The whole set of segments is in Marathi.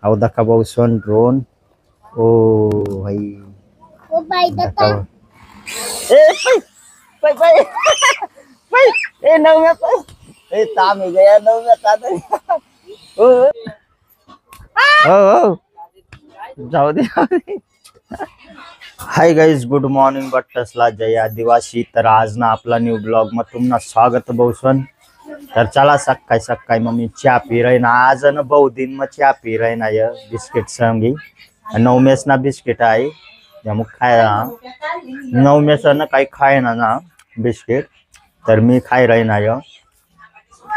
अवदका बहुसन ड्रोन ओ भाई ओ भाई दत्ता ए भाई भाई भाई ए नवम्या भाई ए ताम ही गया नवम्या ताते ओ ओ जाऊ दे हाय गाइस गुड मॉर्निंग बट्टसला जय आदिवासी तर आज ना आपला न्यू ब्लॉग में तुमना स्वागत बहुसन तर चला सकाळी मम्मी चहा पी रही ना आज न बहु दिन में चहा पी रही ना ये बिस्किट संगी नवमेस ना बिस्किट आई जमुक खाए नवमेस न काही खाए ना बिस्किट तर मी खाई रही ना ये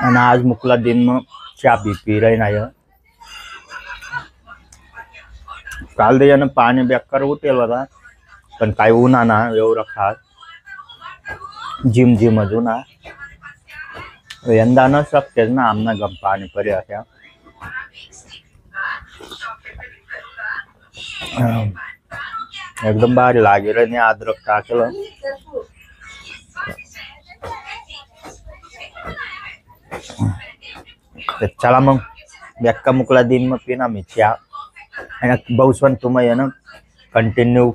आणि आज मुकला दिन में चहा पी रही ना ये काल दे ना पाणी बेकार उठेल होता पण काही उन्हा ना एवढं खास जिम अजून ना यंदा न शक्यच ना आमना गम पाणी पर्या एकदम भारी लागे रे अद्रक टाकलं चला मग बेक्का मुकला दिन में पीना मी चहा बहुसन तुम्ही ना कंटिन्यू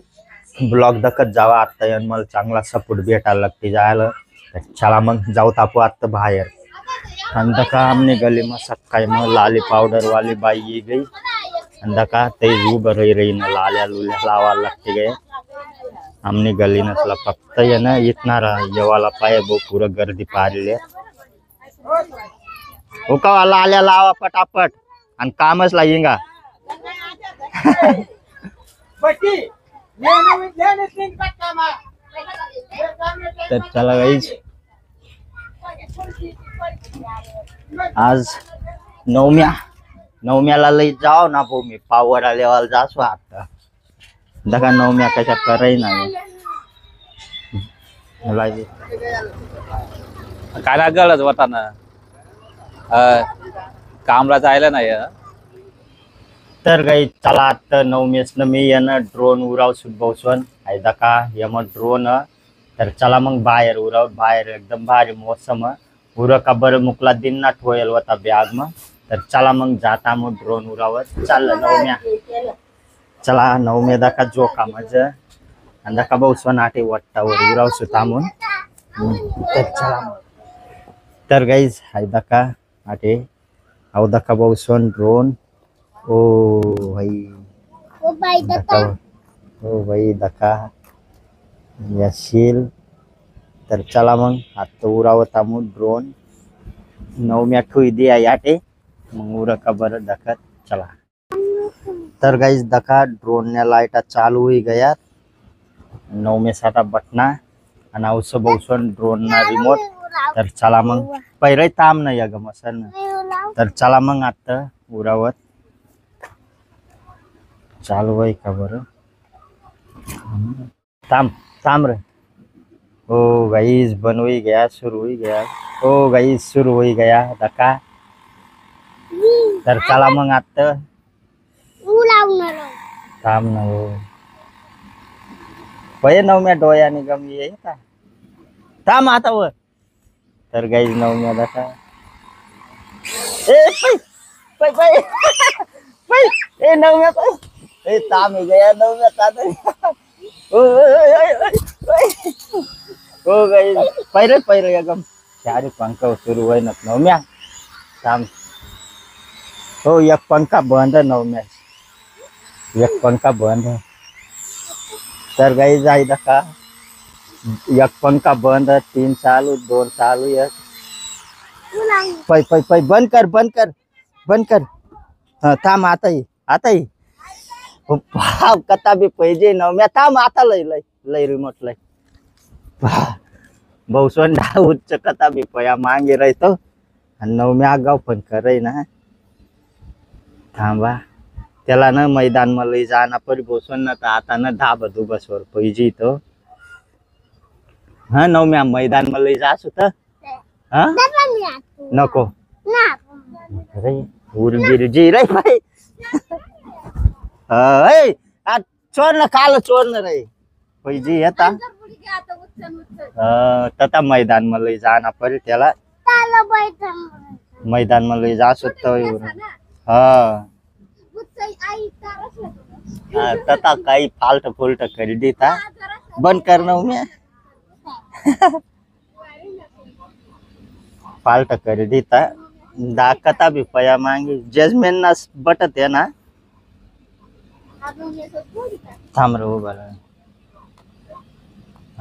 ब्लॉग दखत जावा आता मला चांगला सपोर्ट भेटायला लागते जायला चला मग जाऊ तापू आता बाहेर आणि दका आमने गली में सकाळी मग लाली पावडर वाली बाई ये गई आणि दका ते उभं रही ना लाल्या लुल्या लावायला लागते गए आमने गली नसला फक्त ये ना इतना येवाला पाय वो पूरा गर्दी पारले हो का लाल्या लावा पटापट आणि कामच लागेगा तर चला गाइस आज नवम्याला लई जाओ ना भाऊ मी पावर आल्यावर जासो आता दका नवम्या कशा कराय ना काय ना गळच होता ना कामला जायला नाही तर काही चला आता नवमेस न मी यानं ड्रोन उराव सुट बहुसन आहे दका यम ड्रोन तर चला मग बाहेर उराव बाहेर एकदम भारी मौसम उर का बरं मुकला दिन ना ठोयल होता बॅग में तर चला मग जाता मग ड्रोन उरावत चाललं नवम्या चला नवमे दका जो कामच आणि दका बहुसन आटे वाटतावर उराव सुता म्हणून तर चला तर गाईज आहे दका आटे अव दका बहुसन ड्रोन ओ भाई दत्ता ओ भाई दका यशील तर चला मग आता उरावता मग ड्रोन नवम्या ठुई दिया याटे मग उरा का बरं दखत चला तर गाइस दका ड्रोन ने लाइटा चालू हुई गया नवमे साता बटना आणि औस बहुसन ड्रोन ना रिमोट तर चला मग पहिरे ताम नाही ग मसन तर चला मग आता उरावत चालू है का बरं ताम रे ओ गाइस बन हुई गया शुरू हुई गया ओ गाइस शुरू हुई गया दका तर चला मग आता थांब ना हो पै नवम्या डोळ्याने गम ये का थांब आता वर तर गाइस नवम्या दका ए पै पै पै ए नवम्या पै ए ताम ही गया नवम्या ताते ओ गाइस पैरे एकदम चारी पंखा सुरू होय ना नवम्या थांब हो एक पंखा बंद है नवम्या एक पंखा बंद है तर गाइस आई दका एक पंखा बंद है 3 चालू 2 चालू एक पै बंद कर हाँ थांब आता ही कता भी पाहिजे नवम्या थांब आता लय रिमोट लय बहुसन उच्च कथा भी पया मांगे राहतो आणि नवम्या आगाव पण करे ना थांबा त्याला ना मैदान में लई जाना परी बहुसन ना आता ना धाब दुबसवर पाहिजे तो हाँ नवम्या मैदान में लई जासो तर हाँ नको रे उर्गिर जी रे भाई चोर ना काल चोर न रे पाहिजे येता तथा मैदान में लई जाना पड़े त्याला मैदान में लई जा सकता है हाँ तथा काही फाल्ट फुल्ट करी देता बंद करना मैं फाल्ट करी देता दाकता भी पया मांगी जजमेंट ना बटत है ना थांब रे उभा राहा.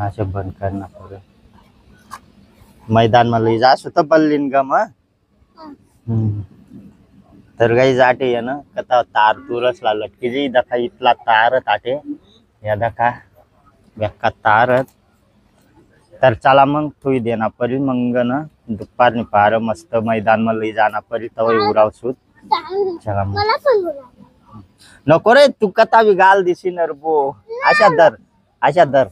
असे बंद करना पड़े मैदान में लई जासो तर बल्लीन गम तर काही जाटे आहे ना कथा तार तुरसला लटकी जी दखा इथला तार ताटे या दखा बेक्का तार तर चला मग थोई देना परी मग ना दुपारनी पार मस्त मैदान में लई जाना परी तवय उराव सूत चला मग मला पण बोला. नको रे तू कथा बी गाल दिसी नर बो अशा दर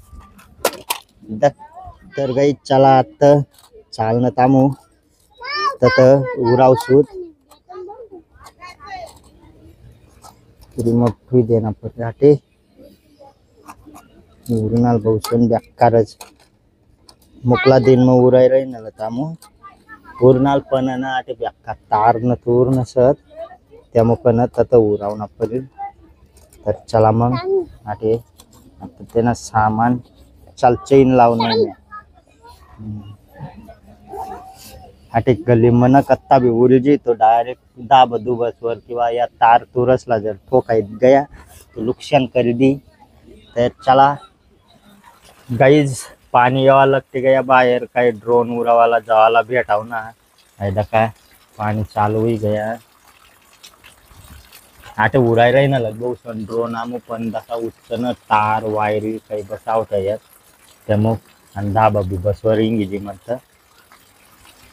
तर काही चला आता चालणं थांबू तत उराव सूत तरी मग थोई देना परी उरनाल बहुसन बेकारच मुकला दिन में उराय रही न तामू उरनाल पण ना आटे बेकार तार न तूर न सत त्या मुकन तत उरावना परी तर चला मग आटे आता तेना सामान चल चेन लावणार आटे गली मन कत्ता भी उड़ जी तो डायरेक्ट दाब दुबस वर किंवा या तार तुरसला जर ठोकायत गया तो नुकसान कर दी तर चला गाईज पाणी यावा लागते गया बाहेर काही ड्रोन उरावाला जावाला भेटाव ना फायदा काय पाणी चालू ही गया आटे उडाय राही ना लग बहु ड्रोन आमू पण दसा उचन तार वायरी काही बसावता यात त्यामुळे आणि दाबा बी बसवर इंगिजी म्हणतं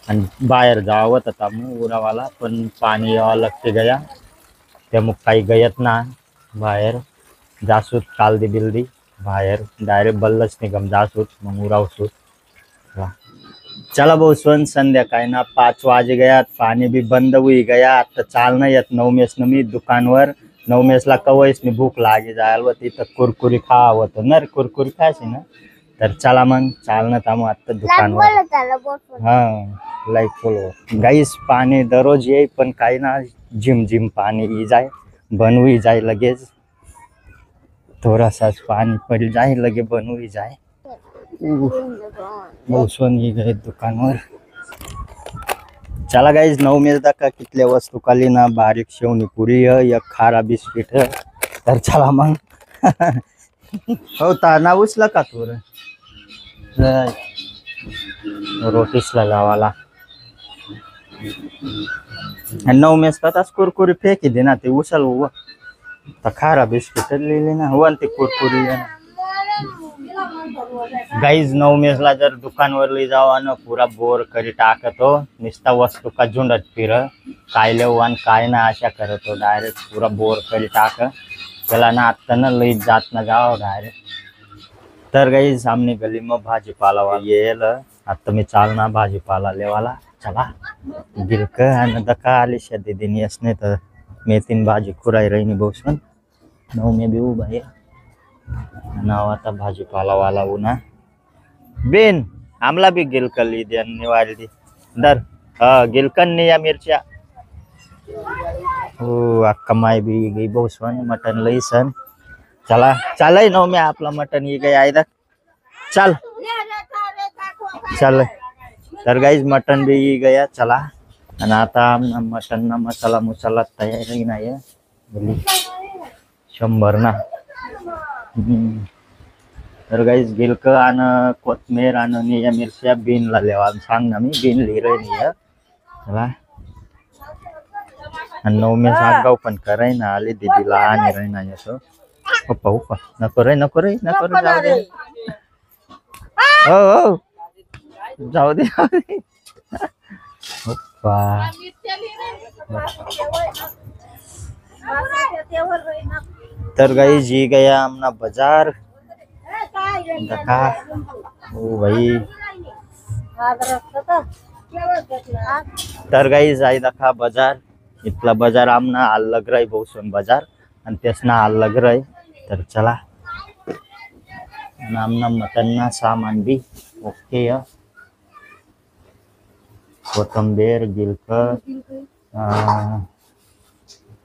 आणि बाहेर जावं तर तामू उरावाला पण पाणी यावं लागते गया त्यामुळे काही गयत ना बाहेर जासूत कालदी बिलदी बाहेर डायरेक्ट बल्लच निगम जासूत मग उरावसूत चला भाऊ सन संध्याकाळी ना 5 वाजे गयात पाणी भी बंद हुई गया आता चालना येत 9 मेस मी दुकानवर 9 मेसला कवयसनी भूक लागी जायला व तिथं कुरकुरी खावं होतं नर कुरकुरी खायची ना तर चला मग चालणं थांबू आता दुकानवर हा लाईक फुल गाईस पाणी दररोज येई पण काही ना झिम पाणी ही जाय बनवी जाय लगेच थोड़ा सा पानी पड़ जाए लगे बन ही जाए मौसम ही गए दुकानवर चला गाइज 9 मेस का कितल्या वस्तू खाली ना बारीक शेवनी पुरी है या खारा बिस्किट है तर चला मग हो ना उचला का तू रोटीसला लावाला 9 मेस का तास कुरकुरी फेकी दे ना ते उचल हुआ तर खारा बिस्किट लिहिले ना हो ते कुरकुरी गाईज 9 मेसला जर दुकानवर लई जावा ना पुरा बोर करी टाकतो निस्ता वस्तू का झुंडत फिर काय लेऊ आणि काय ना आशा करतो डायरेक्ट पुरा बोर करी टाक त्याला ना आता ना लई जात ना जाओ डायरेक्ट तर गाईज सामने गली में भाजीपाला येल आता मी चालना भाजीपाला लेवाला चला गिलक आणि दका आली शेती दिन असणे तर मेथीन भाजी खुराई रही नहीं बहुसन 9 में भी उभा है नाव आता भाजीपाला वाला उना बेन आमला भी गिलकन ली दे निवारी दर गिलकन ने या मिर्चा ओ अक्का माय भी गई बहुसन मटन लई सन चला चल 9 में आपला मटन ये गया इधर चल चल तर गाइस मटन भी ये गया चला आणि आता मटन ना मसाला तयारी नाही आहे बोली 100 ना तर गाइस गिलक आणि कोथमीर आणि निया मिरच्या बीन ला लेवा सांग ना मी बीन लिहिलंय निया चला आणि 9 में गाव पण कराय ना आले दीदीला आणि राही ना असं पप्पा नको रे जाऊ दे हो जाऊ दे तर गई जी गया हमना बाजार देखा ओ भाई तर गई जाई देखा बाजार इतला बाजार आमना अलग रही बहुसन बाजार आणि तेसना अलग रही तर चला आमना मटन ना सामान भी ओके है कोथंबीर गिलक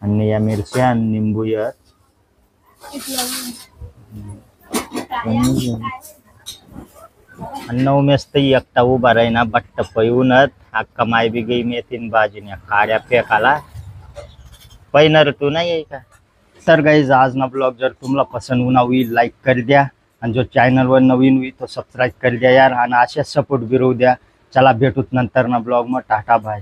आणि या मिरच्या आणि निंबू या आणि नऊ मेस तर एकटा उभा राहीना बट्ट पैऊनच अक्का माय बी गई मेथीन भाजीने काड्या फेकाला पैनर तू नाही आहे का. तर गाईज आज ना ब्लॉग जर तुम्हाला पसंत होना होईल लाईक कर द्या आणि जो चॅनलवर नवीन होईल तो सबस्क्राईब कर द्या यार आणि असेच सपोर्ट गिरवू द्या. चला भेटूत नंतर ना ब्लॉग मग टाटा बाय.